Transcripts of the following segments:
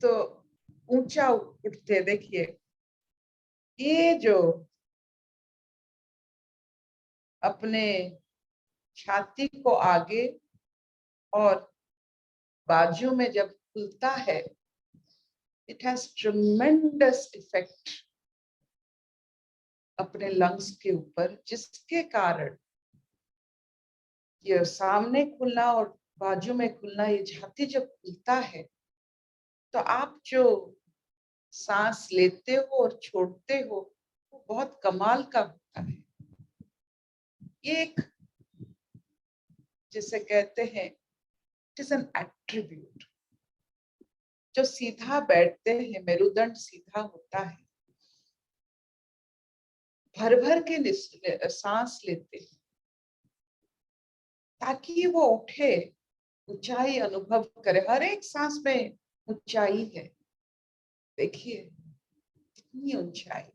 तो ऊंचा उठते। देखिए ये जो अपने छाती को आगे और बाजू में जब खुलता है, इट हैज ट्रेमेंडस इफेक्ट अपने लंग्स के ऊपर, जिसके कारण ये सामने खुलना और बाजू में खुलना, ये छाती जब खुलता है तो आप जो सांस लेते हो और छोड़ते हो वो बहुत कमाल का होता है। ये एक जिसे कहते हैं इट इज एन एट्रीब्यूट। जो सीधा बैठते हैं, मेरुदंड सीधा होता है, भर भर के सांस लेते हैं ताकि वो उठे, ऊंचाई अनुभव करे। हर एक सांस में ऊंचाई है। देखिए कितनी ऊंचाई।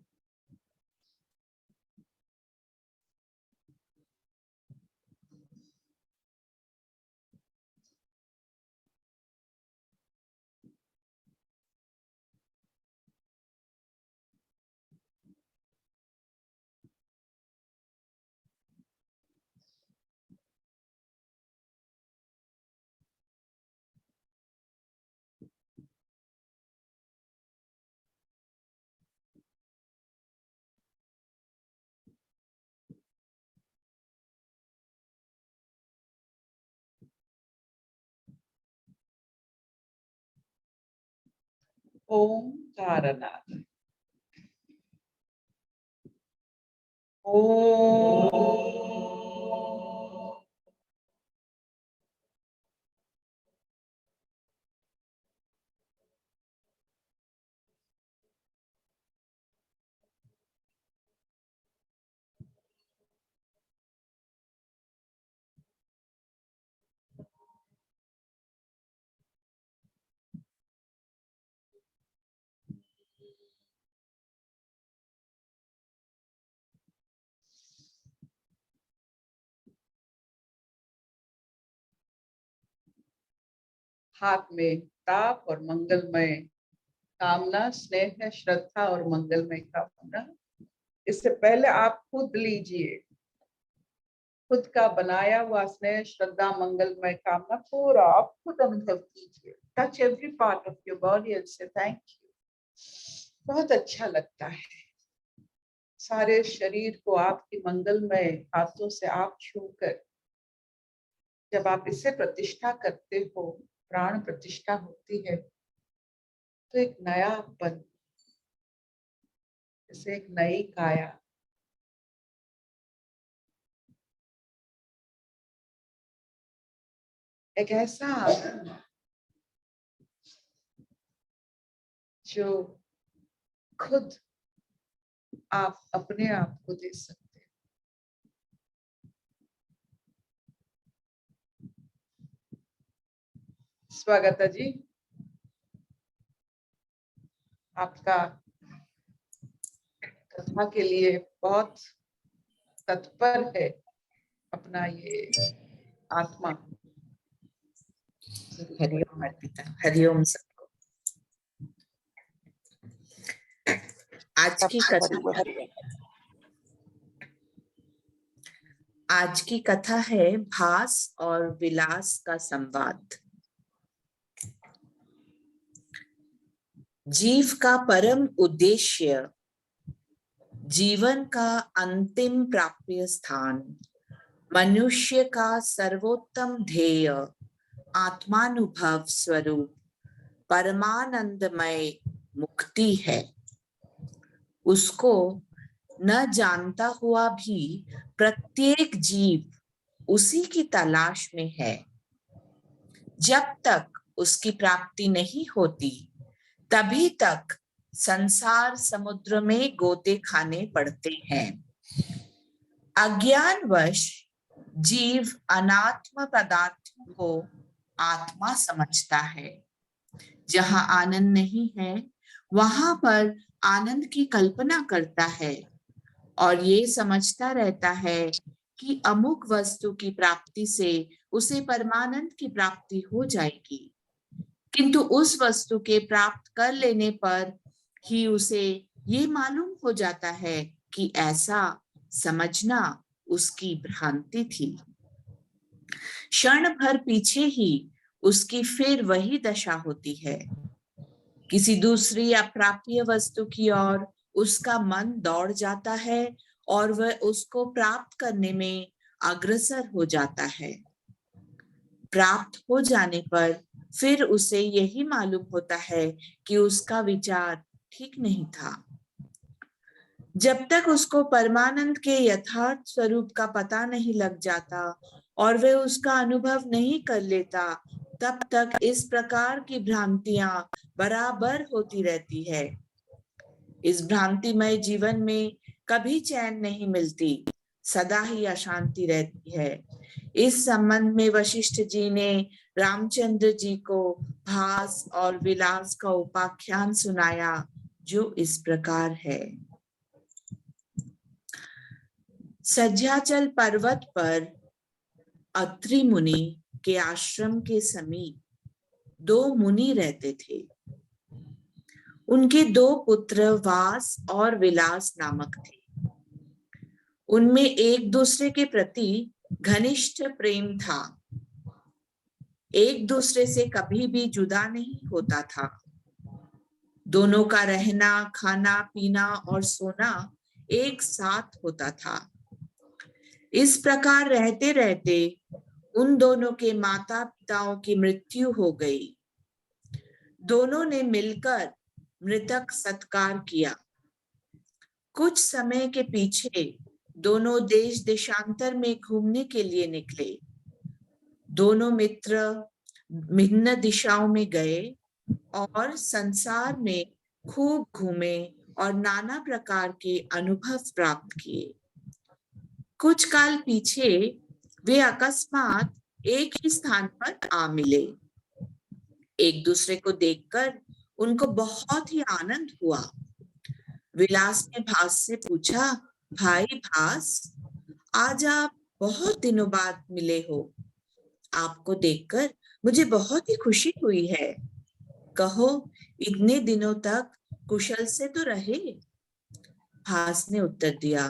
ओम कारनाथ। ओम। हाथ में ताप और मंगलमय कामना, स्नेह, श्रद्धा और मंगलमय कामना। इससे पहले आप खुद लीजिए, खुद का बनाया हुआ स्नेह, श्रद्धा, मंगलमय कामना पूरा आप खुद अनुभव कीजिए। Touch every part of your body and से थैंक यू। बहुत अच्छा लगता है। सारे शरीर को आपकी मंगलमय हाथों से आप छूकर जब आप इसे प्रतिष्ठा करते हो, प्राण प्रतिष्ठा होती है, तो एक नयापन, जैसे एक नई काया, एक ऐसा आनंद जो खुद आप अपने आप को दे सकते हैं। स्वागत है जी आपका। कथा के लिए बहुत तत्पर है अपना ये आत्मा। हरिओम अर्पिता, हरिओम सबको। आज की कथा है भास और विलास का संवाद। जीव का परम उद्देश्य, जीवन का अंतिम प्राप्य स्थान, मनुष्य का सर्वोत्तम ध्येय, आत्मानुभव स्वरूप परमानंदमय मुक्ति है। उसको न जानता हुआ भी प्रत्येक जीव उसी की तलाश में है। जब तक उसकी प्राप्ति नहीं होती तभी तक संसार समुद्र में गोते खाने पड़ते हैं। अज्ञानवश जीव अनात्म पदार्थों को आत्मा समझता है। जहां आनंद नहीं है वहां पर आनंद की कल्पना करता है और ये समझता रहता है कि अमुक वस्तु की प्राप्ति से उसे परमानंद की प्राप्ति हो जाएगी। किंतु उस वस्तु के प्राप्त कर लेने पर ही उसे ये मालूम हो जाता है कि ऐसा समझना उसकी भ्रांति थी। क्षण भर पीछे ही उसकी फिर वही दशा होती है। किसी दूसरी अप्राप्य वस्तु की ओर उसका मन दौड़ जाता है और वह उसको प्राप्त करने में अग्रसर हो जाता है। प्राप्त हो जाने पर फिर उसे यही मालूम होता है कि उसका विचार ठीक नहीं था। जब तक उसको परमानंद के यथार्थ स्वरूप का पता नहीं लग जाता और वह उसका अनुभव नहीं कर लेता, तब तक इस प्रकार की भ्रांतियां बराबर होती रहती है। इस भ्रांतिमय जीवन में कभी चैन नहीं मिलती, सदा ही अशांति रहती है। इस संबंध में वशिष्ठ जी ने रामचंद्र जी को भास और विलास का उपाख्यान सुनाया, जो इस प्रकार है। सज्जाचल पर्वत पर अत्रि मुनि के आश्रम के समीप 2 मुनि रहते थे। उनके 2 पुत्र वास और विलास नामक थे। उनमें एक दूसरे के प्रति घनिष्ठ प्रेम था। एक दूसरे से कभी भी जुदा नहीं होता था। दोनों का रहना, खाना, पीना और सोना एक साथ होता था। इस प्रकार रहते रहते उन दोनों के माता पिताओं की मृत्यु हो गई। दोनों ने मिलकर मृतक सत्कार किया। कुछ समय के पीछे दोनों देश देशांतर में घूमने के लिए निकले। दोनों मित्र भिन्न दिशाओं में गए और संसार में खूब घूमे और नाना प्रकार के अनुभव प्राप्त किए। कुछ काल पीछे वे अकस्मात एक ही स्थान पर आ मिले। एक दूसरे को देखकर उनको बहुत ही आनंद हुआ। विलास ने भास से पूछा, भाई भास, आज आप बहुत दिनों बाद मिले हो। आपको देखकर मुझे बहुत ही खुशी हुई है। कहो, इतने दिनों तक कुशल से तो रहे? भास ने उत्तर दिया,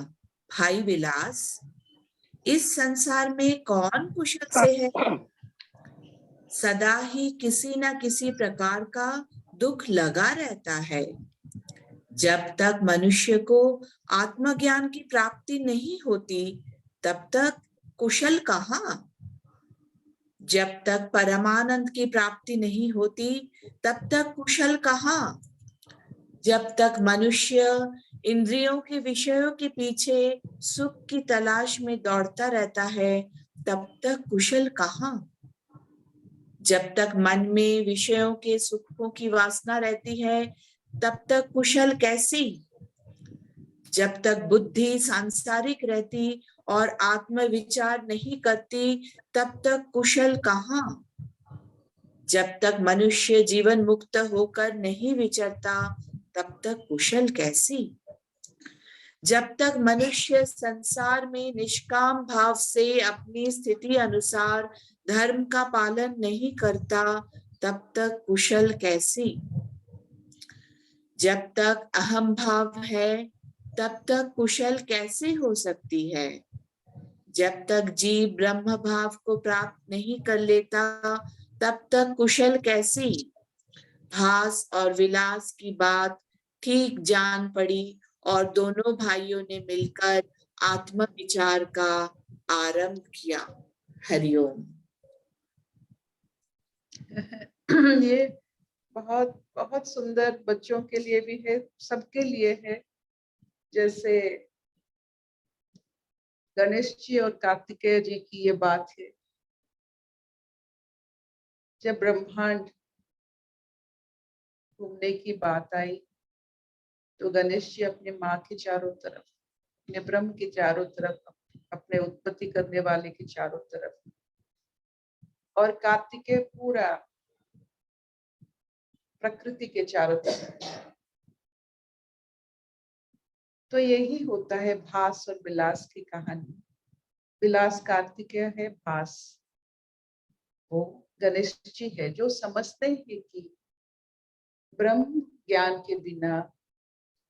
भाई विलास, इस संसार में कौन कुशल से है? सदा ही किसी न किसी प्रकार का दुख लगा रहता है। जब तक मनुष्य को आत्मज्ञान की प्राप्ति नहीं होती, तब तक कुशल कहाँ? जब तक परमानंद की प्राप्ति नहीं होती, तब तक कुशल कहाँ? जब तक मनुष्य इंद्रियों के विषयों के पीछे सुख की तलाश में दौड़ता रहता है, तब तक कुशल कहाँ? जब तक मन में विषयों के सुखों की वासना रहती है, तब तक कुशल कैसी? जब तक बुद्धि सांसारिक रहती और आत्म विचार नहीं करती, तब तक कुशल कहाँ? जब तक मनुष्य जीवन मुक्त होकर नहीं विचरता, तब तक कुशल कैसी? जब तक मनुष्य संसार में निष्काम भाव से अपनी स्थिति अनुसार धर्म का पालन नहीं करता, तब तक कुशल कैसी? जब तक अहम भाव है, तब तक कुशल कैसे हो सकती है? जब तक जीव ब्रह्म भाव को प्राप्त नहीं कर लेता, तब तक कुशल कैसी? भास और विलास की बात ठीक जान पड़ी और दोनों भाइयों ने मिलकर आत्म विचार का आरंभ किया। हरिओम। ये बहुत बहुत सुंदर बच्चों के लिए भी है, सबके लिए है। जैसे गणेश जी और कार्तिकेय जी की ये बात है। जब ब्रह्मांड घूमने की बात आई, तो गणेश जी अपने माँ के चारों तरफ, अपने ब्रह्म के चारों तरफ, अपने उत्पत्ति करने वाले के चारों तरफ, और कार्तिकेय पूरा प्रकृति के चारों तरफ। तो यही होता है भास और विलास की कहानी। विलास कार्तिकेय है, भास वो गणेश जी है जो समझते हैं कि ब्रह्म ज्ञान के बिना,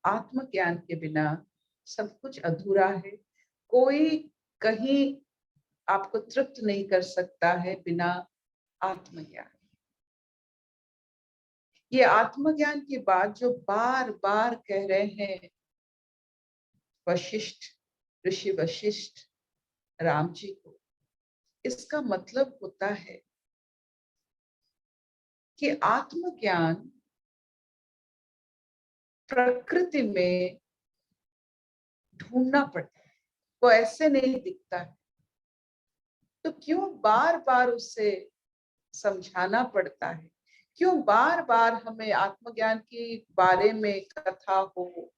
आत्म ज्ञान के बिना सब कुछ अधूरा है। कोई कहीं आपको तृप्त नहीं कर सकता है बिना आत्मज्ञान। ये आत्मज्ञान की बात जो बार बार कह रहे हैं वशिष्ठ, ऋषि वशिष्ठ राम जी को, इसका मतलब होता है कि आत्मज्ञान प्रकृति में ढूंढना पड़ता है, वो ऐसे नहीं दिखता है। तो क्यों बार बार उसे समझाना पड़ता है? क्यों बार बार हमें आत्मज्ञान के बारे में कथा हो,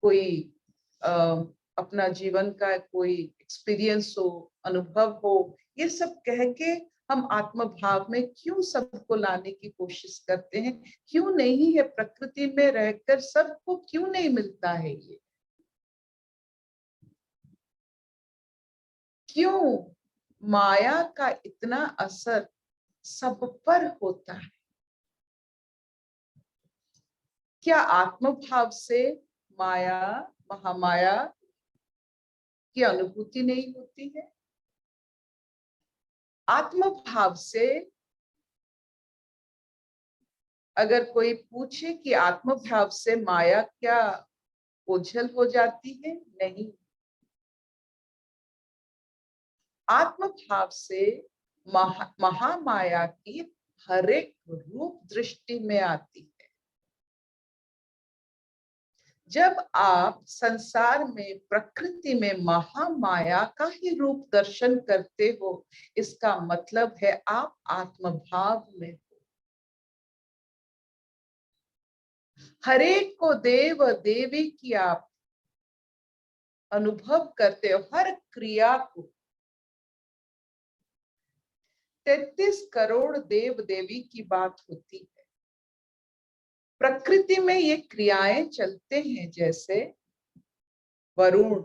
कोई अपना जीवन का कोई एक्सपीरियंस हो, अनुभव हो, ये सब कह के हम आत्म भाव में क्यों सबको लाने की कोशिश करते हैं? क्यों नहीं है प्रकृति में रहकर सबको क्यों नहीं मिलता है ये? क्यों माया का इतना असर सब पर होता है? क्या आत्म भाव से माया, महामाया की अनुभूति नहीं होती है? आत्म भाव से अगर कोई पूछे कि आत्म भाव से माया क्या ओझल हो जाती है? नहीं। आत्म भाव से महामाया की हर एक रूप दृष्टि में आती है। जब आप संसार में, प्रकृति में महामाया का ही रूप दर्शन करते हो, इसका मतलब है आप आत्मभाव में हो। हरेक को देव देवी की आप अनुभव करते हो, हर क्रिया को। 33 करोड़ देव देवी की बात होती है। प्रकृति में ये क्रियाएं चलते हैं, जैसे वरुण,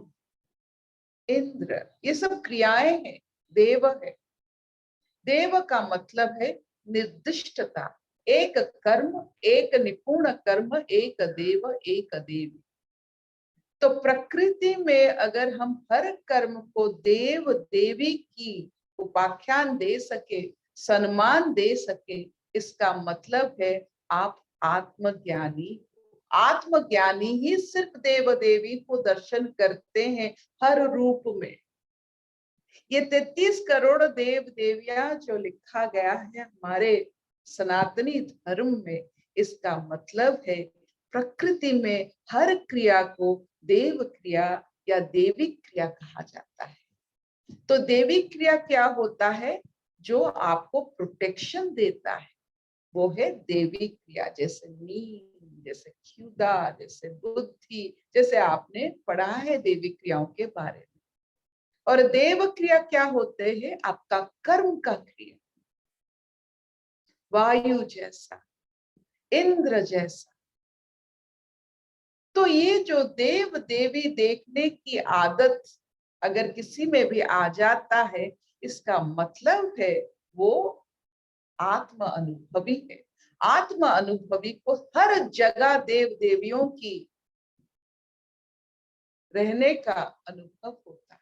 इंद्र, ये सब क्रियाएं हैं। देव है, देव का मतलब है निर्दिष्टता, एक कर्म, एक निपुण कर्म, एक देव एक देवी। तो प्रकृति में अगर हम हर कर्म को देव देवी की उपाख्यान दे सके, सम्मान दे सके, इसका मतलब है आप आत्मज्ञानी। आत्मज्ञानी ही सिर्फ देव देवी को दर्शन करते हैं हर रूप में। ये 33 करोड़ देव देवियां जो लिखा गया है हमारे सनातनी धर्म में, इसका मतलब है प्रकृति में हर क्रिया को देव क्रिया या देवी क्रिया कहा जाता है। तो देवी क्रिया क्या होता है? जो आपको प्रोटेक्शन देता है, वो है देवी क्रिया। जैसे नींद, जैसे क्षुधा, जैसे बुद्धि, जैसे आपने पढ़ा है देवी क्रियाओं के बारे में। और देव क्रिया क्या होते हैं? आपका कर्म का क्रिया, वायु जैसा, इंद्र जैसा। तो ये जो देव देवी देखने की आदत अगर किसी में भी आ जाता है, इसका मतलब है वो आत्म अनुभवी है। आत्म अनुभवी को हर जगह देव देवियों की रहने का अनुभव होता है।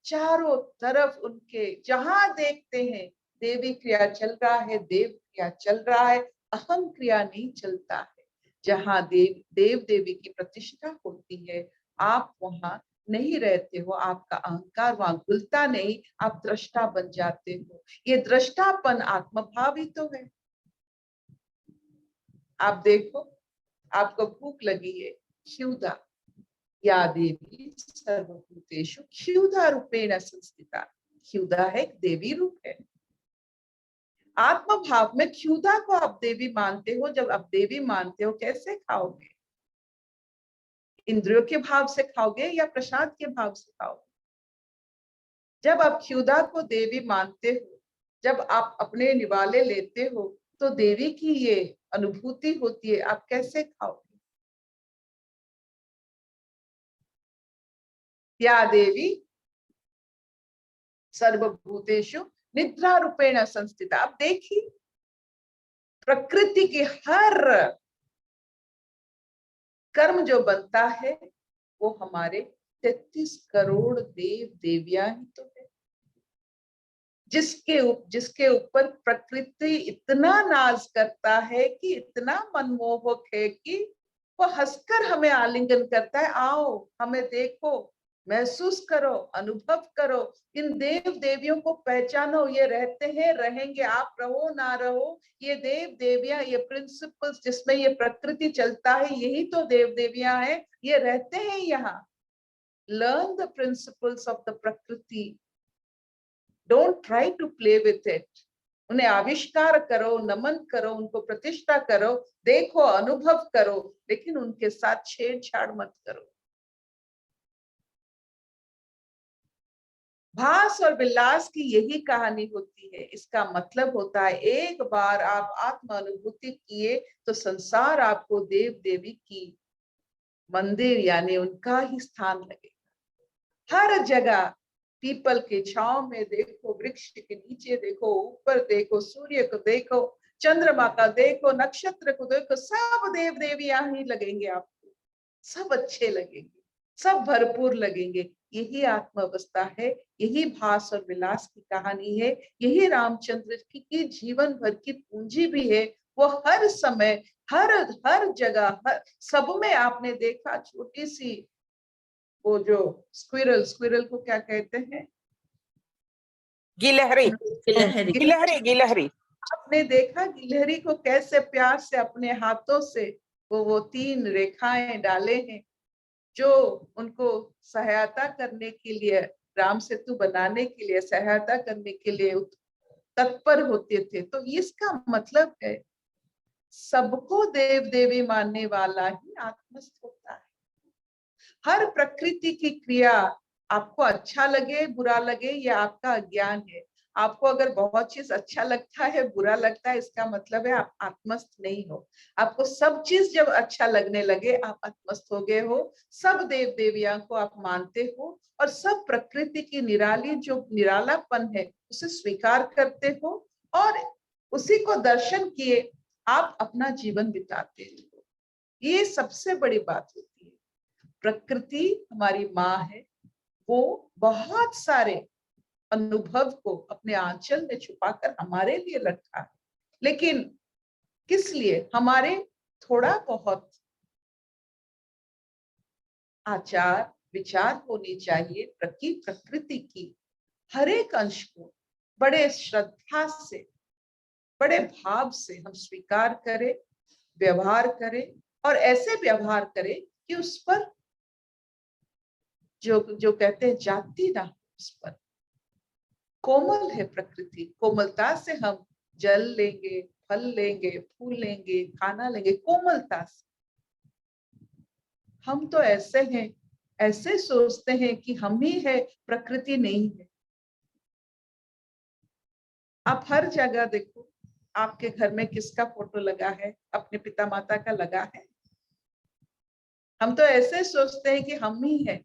चारों तरफ उनके जहां देखते हैं देवी क्रिया चल रहा है, देव क्रिया चल रहा है, अहम क्रिया नहीं चलता है। जहां देव देवी की प्रतिष्ठा होती है, आप वहां नहीं रहते हो, आपका अहंकार वहां घुलता नहीं, आप दृष्टा बन जाते हो। ये दृष्टापन आत्मभाव ही तो है। आप देखो, आपको भूख लगी है, क्षुधा, या देवी सर्वभूतेषु क्षुधा रूपेण संस्थिता। क्षुधा है, देवी रूप है। आत्म भाव में क्षुधा को आप देवी मानते हो। जब आप देवी मानते हो, कैसे खाओगे? इंद्रियों के भाव से खाओगे या प्रसाद के भाव से खाओगे? जब आप क्षुधा को देवी मानते हो, जब आप अपने निवाले लेते हो, तो देवी की ये अनुभूति होती है, आप कैसे खाओगे? या देवी सर्वभूतेषु निद्रा रूपेण संस्थिता। आप देखिए प्रकृति की हर कर्म जो बनता है वो हमारे 33 करोड़ देव देवियां ही तो है, जिसके ऊपर प्रकृति इतना नाज करता है कि इतना मनमोहक है कि वो हंसकर हमें आलिंगन करता है, आओ हमें देखो, महसूस करो, अनुभव करो, इन देव देवियों को पहचानो, ये रहते हैं, रहेंगे, आप रहो ना रहो, ये देव देवियां, ये प्रिंसिपल्स जिसमें ये प्रकृति चलता है, यही तो देव देवियां हैं, ये रहते हैं यहाँ। Learn the principles of the प्रकृति, don't try to play with it. उन्हें आविष्कार करो, नमन करो, उनको प्रतिष्ठा करो, देखो, अनुभव करो, लेकिन उनके साथ छेड़छाड़ मत करो। भास और विलास की यही कहानी होती है। इसका मतलब होता है एक बार आप आत्म अनुभूति किए तो संसार आपको देव देवी की मंदिर यानी उनका ही स्थान लगेगा। हर जगह पीपल के छांव में देखो, वृक्ष के नीचे देखो, ऊपर देखो, सूर्य को देखो, चंद्रमा का देखो, नक्षत्र को देखो, सब देव देवियां ही लगेंगे आपको, सब अच्छे लगेंगे, सब भरपूर लगेंगे। यही आत्म अवस्था है, यही भास और विलास की कहानी है, यही रामचंद्र की जीवन भर की पूंजी भी है। वो हर समय, हर जगह, सब में आपने देखा छोटी सी वो जो स्क्विरल को क्या कहते हैं? गिलहरी। गिलहरी। गिलहरी गिलहरी। आपने देखा गिलहरी को कैसे प्यार से अपने हाथों से वो 3 रेखाएं डाले हैं जो उनको सहायता करने के लिए, राम सेतु बनाने के लिए, सहायता करने के लिए तत्पर होते थे। तो इसका मतलब है सबको देव देवी मानने वाला ही आत्मस्थ होता है। हर प्रकृति की क्रिया आपको अच्छा लगे बुरा लगे ये आपका अज्ञान है। आपको अगर बहुत चीज अच्छा लगता है, बुरा लगता है, इसका मतलब है आप आत्मस्थ नहीं हो। आपको सब चीज जब अच्छा लगने लगे आप आत्मस्थ हो गए हो। सब देव देवियां को आप मानते हो और सब प्रकृति की निराली जो निरालापन है उसे स्वीकार करते हो और उसी को दर्शन किए आप अपना जीवन बिताते हो। ये सबसे बड़ी बात होती है। प्रकृति हमारी माँ है, वो बहुत सारे अनुभव को अपने आंचल में छुपाकर हमारे लिए रखा है, लेकिन किस लिए? हमारे थोड़ा बहुत आचार विचार होनी चाहिए प्रकृति की हर एक अंश को बड़े श्रद्धा से, बड़े भाव से हम स्वीकार करें, व्यवहार करें और ऐसे व्यवहार करें कि उस पर जो कहते हैं जाति ना, उस पर कोमल है प्रकृति। कोमलता से हम जल लेंगे, फल लेंगे, फूल लेंगे, खाना लेंगे, कोमलता से। हम तो ऐसे हैं, ऐसे सोचते हैं कि हम ही है, प्रकृति नहीं है। आप हर जगह देखो, आपके घर में किसका फोटो लगा है? अपने पिता माता का लगा है। हम तो ऐसे सोचते हैं कि हम ही है,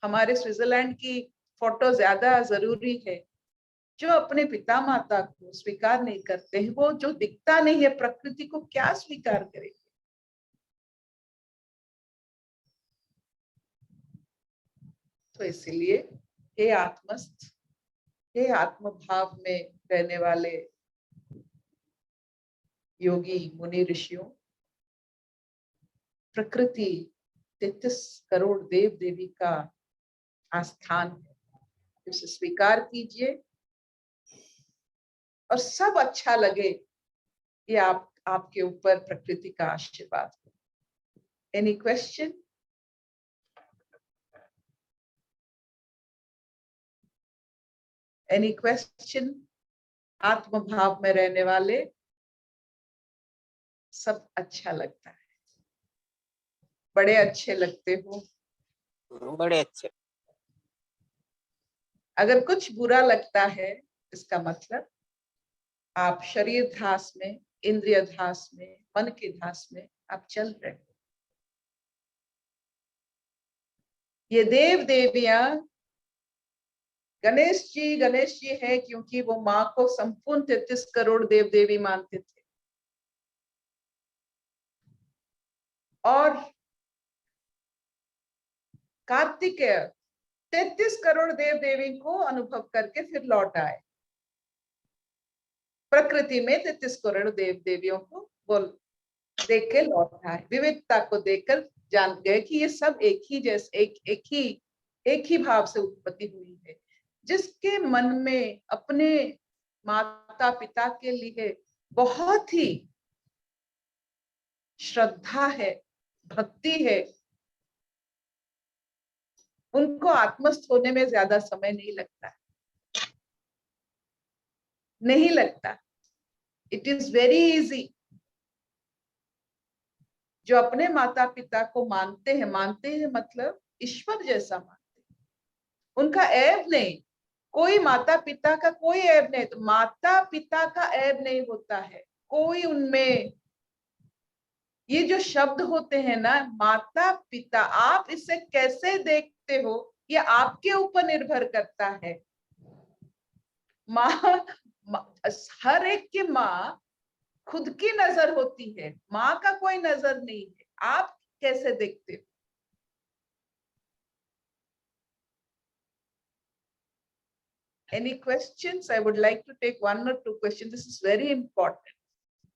हमारे स्विट्जरलैंड की फोटो ज्यादा जरूरी है। जो अपने पिता माता को स्वीकार नहीं करते हैं, वो जो दिखता नहीं है प्रकृति को क्या स्वीकार करेंगे? तो इसलिए हे आत्मस्थ, हे आत्म भाव में रहने वाले योगी मुनि ऋषियों, प्रकृति 33 करोड़ देव देवी का आस्थान है, उसे स्वीकार कीजिए और सब अच्छा लगे। ये आपके ऊपर प्रकृति का आशीर्वाद है। Any question? Any question? आत्म भाव में रहने वाले सब अच्छा लगता है, बड़े अच्छे लगते हो। बड़े अच्छे। अगर कुछ बुरा लगता है इसका मतलब आप शरीर ध्यास में, इंद्रिय ध्यास में, मन के ध्यास में आप चल रहे हो। ये देव देवियां गणेश जी है क्योंकि वो माँ को संपूर्ण 33 करोड़ देव देवी मानते थे। और कार्तिकेय 33 करोड़ देव देवी को अनुभव करके फिर लौट आए। प्रकृति में 33 करोड़ देव देवियों को वो देख के लौट आए। विविधता को देखकर जान गए कि ये सब एक ही जैसे एक ही भाव से उत्पत्ति हुई है। जिसके मन में अपने माता पिता के लिए बहुत ही श्रद्धा है, भक्ति है, उनको आत्मस्थ होने में ज्यादा समय नहीं लगता। It is very easy. जो अपने माता पिता को मानते हैं मतलब ईश्वर जैसा मानते हैं, उनका ऐब नहीं। कोई माता पिता का कोई ऐब नहीं, तो माता पिता का ऐब नहीं होता है कोई उनमें। ये जो शब्द होते हैं ना, माता पिता, आप इसे कैसे देखते हो ये आपके ऊपर निर्भर करता है। माँ, हर एक की माँ खुद की नजर होती है, माँ का कोई नजर नहीं है। आप कैसे देखते हो? Any questions? I would like to take 1 or 2 questions. This is very important.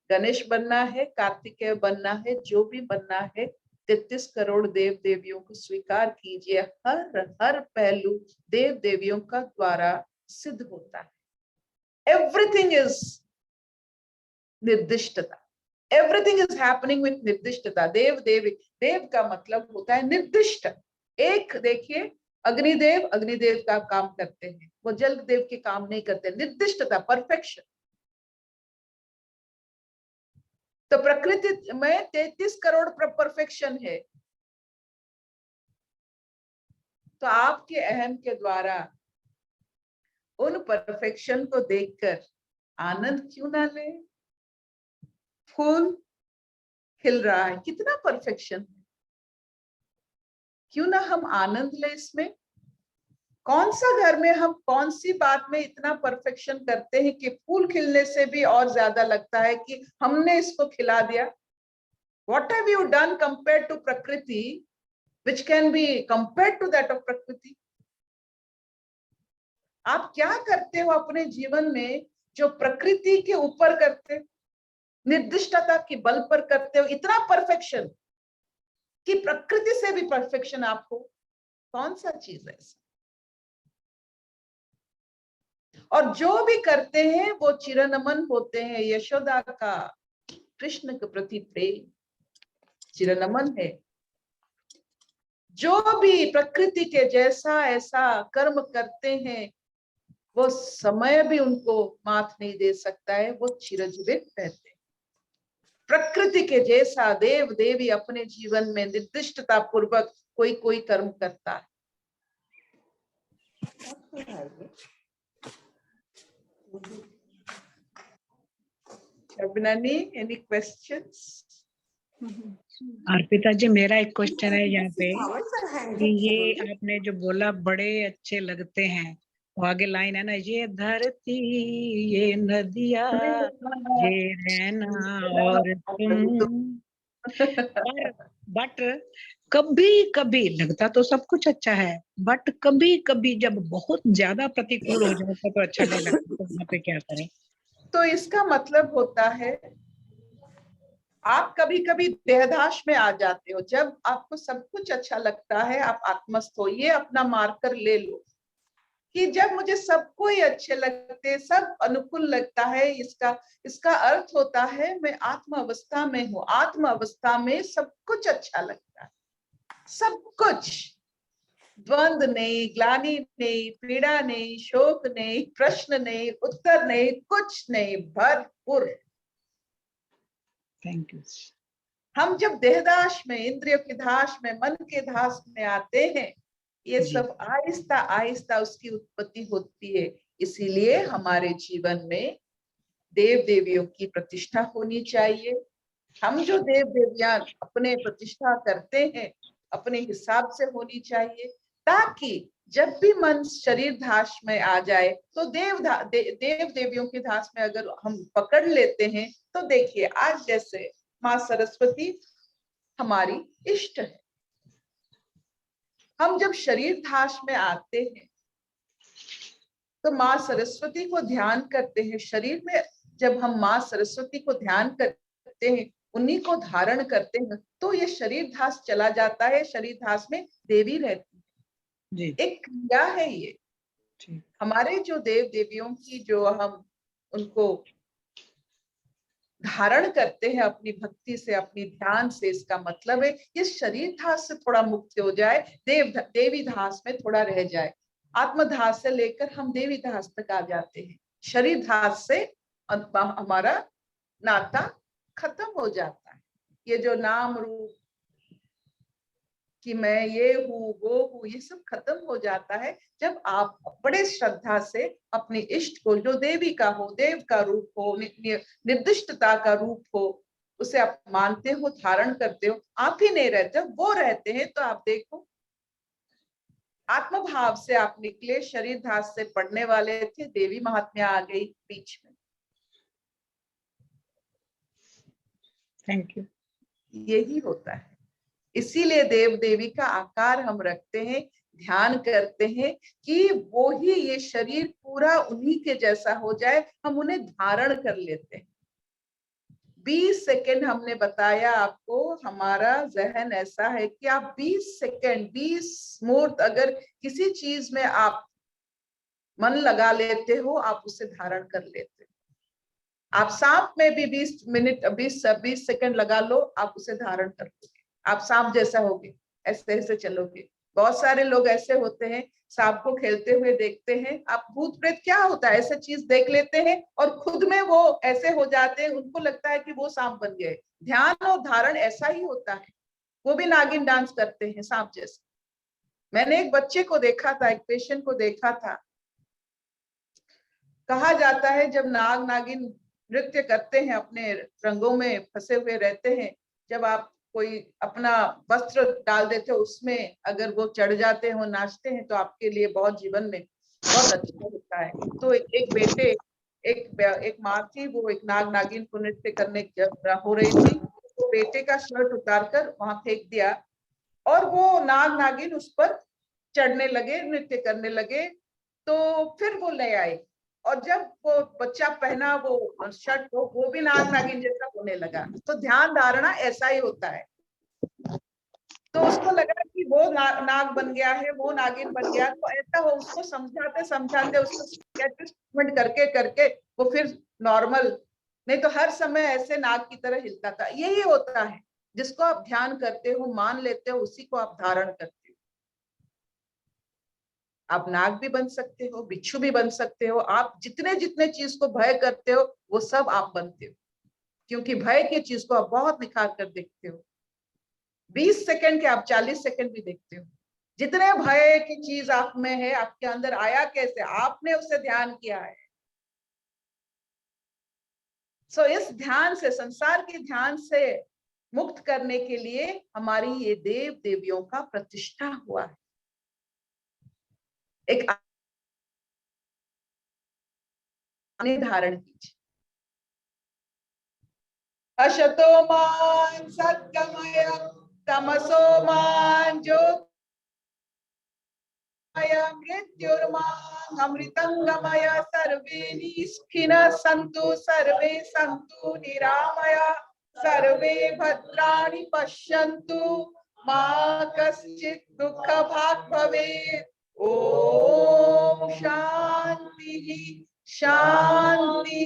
Ganesh बनना है, कार्तिकेय बनना है, जो भी बनना है, 33 करोड़ देव देवियों को स्वीकार कीजिए। हर पहलू देव देवियों का द्वारा सिद्ध होता है। Everything is निर्दिष्टता। Everything is happening with निर्दिष्टता। देव का मतलब होता है निर्दिष्ट। एक देखिए, अग्निदेव का काम करते हैं, वो जल देव के काम नहीं करते। निर्दिष्टता, परफेक्शन। तो प्रकृति में 33 करोड़ परफेक्शन है। तो आपके अहम के द्वारा उन परफेक्शन को देखकर आनंद क्यों ना ले? फूल खिल रहा है, कितना परफेक्शन है, क्यों ना हम आनंद ले इसमें। कौन सा घर में हम कौन सी बात में इतना परफेक्शन करते हैं कि फूल खिलने से भी और ज्यादा लगता है कि हमने इसको खिला दिया। What have you done compared to प्रकृति, which can be compared to that of प्रकृति? आप क्या करते हो अपने जीवन में जो प्रकृति के ऊपर करते, निर्दिष्टता के बल पर करते हो? इतना परफेक्शन कि प्रकृति से भी परफेक्शन आपको, कौन सा चीज है ऐसा? और जो भी करते हैं वो चिरनमन होते हैं। यशोदा का कृष्ण के प्रति प्रेम चिरनमन है। जो भी प्रकृति के जैसा ऐसा कर्म करते हैं, वो समय भी उनको मात नहीं दे सकता है, वो चिरजीवित रहते हैं। प्रकृति के जैसा देव देवी अपने जीवन में निर्दिष्टता पूर्वक कोई कर्म करता है। Any questions? अर्पिता जी, मेरा एक क्वेश्चन है यहाँ पे कि ये आपने जो बोला बड़े अच्छे लगते हैं, वो आगे लाइन है ना, ये धरती, ये नदिया, ये रहना और तुम। बट कभी कभी लगता तो सब कुछ अच्छा है, बट कभी कभी जब बहुत ज्यादा प्रतिकूल हो जाता तो अच्छा नहीं लगता, तो वहाँ पे क्या करें? तो इसका मतलब होता है आप कभी कभी देहदाश में आ जाते हो। जब आपको सब कुछ अच्छा लगता है, आप आत्मस्थ हो। ये अपना मार्कर ले लो कि जब मुझे सबको ही अच्छे लगते, सब अनुकूल लगता है, इसका अर्थ होता है मैं आत्म अवस्था में हूँ। आत्म अवस्था में सब कुछ अच्छा लगता है, सब कुछ। द्वंद नहीं, ग्लानि नहीं, पीड़ा नहीं, शोक नहीं, प्रश्न नहीं, उत्तर नहीं, कुछ नहीं, भरपूर। Thank you. हम जब देहदाश में, इंद्रियों की दास में, मन के दास में आते हैं, ये सब आहिस्ता आहिस्ता उसकी उत्पत्ति होती है। इसीलिए हमारे जीवन में देव देवियों की प्रतिष्ठा होनी चाहिए। हम जो देव देवियां अपने प्रतिष्ठा करते हैं, अपने हिसाब से होनी चाहिए, ताकि जब भी मन शरीर धास में आ जाए तो देव देवियों की धास में अगर हम पकड़ लेते हैं तो देखिए, आज जैसे माँ सरस्वती हमारी इष्ट है, हम जब शरीर धास में आते हैं तो माँ सरस्वती को ध्यान करते हैं। शरीर में जब हम माँ सरस्वती को ध्यान करते हैं, उन्हीं को धारण करते हैं, तो ये शरीर धास चला जाता है। शरीर धास में देवी रहती है जी। एक क्रिया है ये। हमारे जो देव देवियों की जो हम उनको धारण करते हैं अपनी भक्ति से, अपनी ध्यान से, इसका मतलब है ये शरीर धास से थोड़ा मुक्त हो जाए, देवी धास में थोड़ा रह जाए। आत्मधास से लेकर हम देवी धास तक आ जाते हैं, शरीर धास से हमारा नाता खत्म हो जाता है। ये जो नाम रूप कि मैं ये हूँ वो हूँ, ये सब खत्म हो जाता है जब आप बड़े श्रद्धा से अपने इष्ट को, जो देवी का हो, देव का रूप हो, निर्दिष्टता का रूप हो, उसे आप मानते हो, धारण करते हो। आप ही नहीं रहते, वो रहते हैं। तो आप देखो, आत्मभाव से आप निकले, शरीर धास से पढ़ने वाले थे, देवी महात्म्य आ गई बीच में। Thank you. यही होता है। इसीलिए देव देवी का आकार हम रखते हैं, ध्यान करते हैं कि वो ही ये शरीर पूरा उन्हीं के जैसा हो जाए, हम उन्हें धारण कर लेते हैं। 20 सेकंड हमने बताया आपको, हमारा जहन ऐसा है कि आप 20 सेकंड, 20 मुहूर्त अगर किसी चीज में आप मन लगा लेते हो, आप उसे धारण कर लेते हो। आप सांप में भी 20 मिनट 20 सेकंड लगा लो, आप उसे धारण कर लोगे, आप सांप जैसा होगे, ऐसे ऐसे चलोगे। बहुत सारे लोग ऐसे होते हैं, सांप को खेलते हुए देखते हैं। आप भूत प्रेत क्या होता है, ऐसा चीज देख लेते हैं और खुद में वो ऐसे हो जाते हैं, उनको लगता है कि वो सांप बन गए। ध्यान और धारण ऐसा ही होता है, वो भी नागिन डांस करते हैं सांप जैसे। मैंने एक बच्चे को देखा था, एक पेशेंट को देखा था। कहा जाता है जब नाग नागिन नृत्य करते हैं, अपने रंगों में फंसे हुए रहते हैं, जब आप कोई अपना वस्त्र डाल देते हो उसमें, अगर वो चढ़ जाते हो, नाचते हैं, तो आपके लिए बहुत जीवन में बहुत अच्छा होता है। तो एक बेटे, एक माँ थी, वो एक नाग नागिन को नृत्य करने हो रही थी, तो बेटे का शर्ट उतारकर वहां फेंक दिया और वो नाग नागिन उस पर चढ़ने लगे, नृत्य करने लगे। तो फिर वो ले आई और जब वो बच्चा पहना वो शर्ट को, वो भी नाग नागिन जैसा होने लगा। तो ध्यान धारणा ऐसा ही होता है। तो उसको लगा कि वो नाग बन गया है, वो नागिन बन गया, तो ऐसा हो उसको समझाते समझाते, उसको ट्रीटमेंट करके करके वो फिर नॉर्मल, नहीं तो हर समय ऐसे नाग की तरह हिलता था। यही होता है, जिसको आप ध्यान करते हो, मान लेते हो, उसी को आप धारण करते हो। आप नाग भी बन सकते हो, बिच्छू भी बन सकते हो, आप जितने जितने चीज को भय करते हो वो सब आप बनते हो, क्योंकि भय की चीज को आप बहुत निखार कर देखते हो। 20 सेकंड के आप 40 सेकंड भी देखते हो। जितने भय की चीज आप में है, आपके अंदर आया कैसे, आपने उसे ध्यान किया है। सो इस ध्यान से, संसार के ध्यान से मुक्त करने के लिए हमारी ये देव देवियों का प्रतिष्ठा हुआ है। एक धारण कीजिए। अशतो मान सद्गमय तमसो मान ज्योतिर्गमय मृत्युर्मान अमृतंगमय सर्वे निष्ठिनः सन्तु सर्वे सन्तु निरामय सर्वे भद्राणि पश्यन्तु मा कश्चित् दुःखभाग् भवेत्। ओम शांति शांति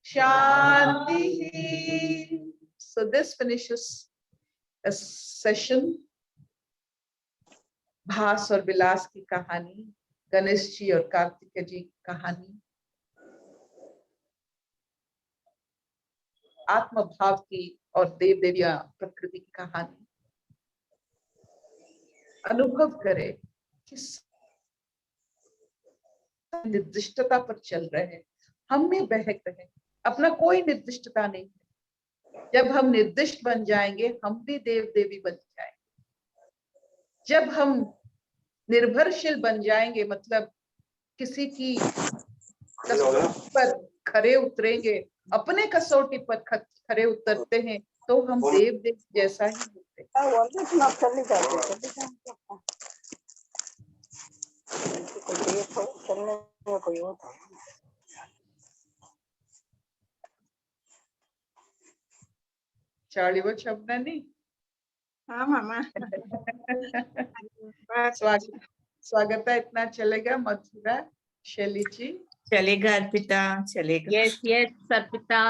शांति। So this finishes a session, भास और विलास की कहानी, गणेश जी और कार्तिकेय जी की कहानी, आत्मभाव की और देव देविया प्रकृति की कहानी। अनुभव करें किस निर्दिष्टता पर चल रहे हैं, हम में बहक रहे, अपना कोई निर्दिष्टता नहीं है। जब हम निर्दिष्ट बन जाएंगे, हम भी देव देवी बन जाएंगे। जब हम निर्भरशील बन जाएंगे, मतलब किसी की कसौटी पर खरे उतरेंगे, अपने कसौटी पर खरे उतरते हैं तो हम देव जैसा ही होते हैं। चाली वो छपना नहीं। हाँ मामा। स्वागत है, इतना चलेगा मथुरा? शैली जी चलेगा अर्पिता, चलेगा। Yes, yes, Sarpita.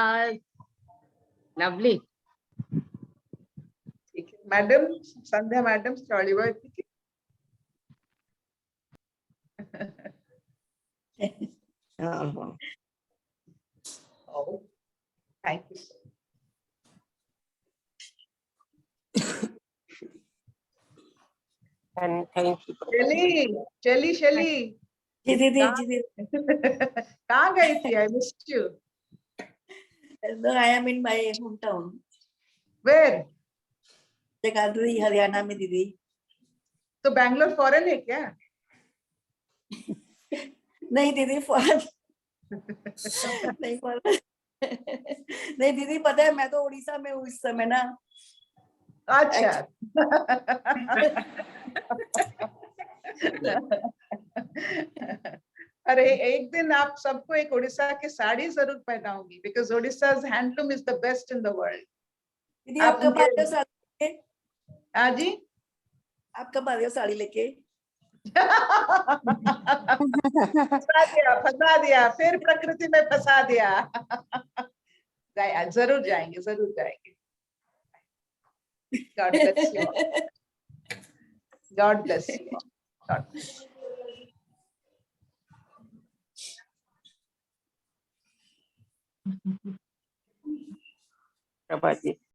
Lovely. ठीक है मैडम, संध्या मैडम चालीवा, ठीक है। Thank you. Thank you. चली शैली जी दीदी कहाँ गई थी? I missed you. No, I am in my hometown. Where? Jagadhri Haryana में दीदी। तो बैंगलोर फॉरेन है क्या? नहीं दीदी फॉरेन नहीं फॉरेन नहीं दीदी, पता है मैं तो उड़ीसा में हूँ इस समय ना। अच्छा अरे एक दिन आप सबको एक उड़ीसा की साड़ी जरूर पहनाऊंगी, because उड़ीसा's handloom is the best in the world. दीदी आप कब आ रहे हो साड़ी लेके? हाँ जी आप कब आ रहे हो साड़ी लेके? फंसा दिया, फिर प्रकृति में फंसा दिया। जरूर जाएंगे, जरूर जाएंगे। God bless you all. God bless you all. God bless you. Prabha ji.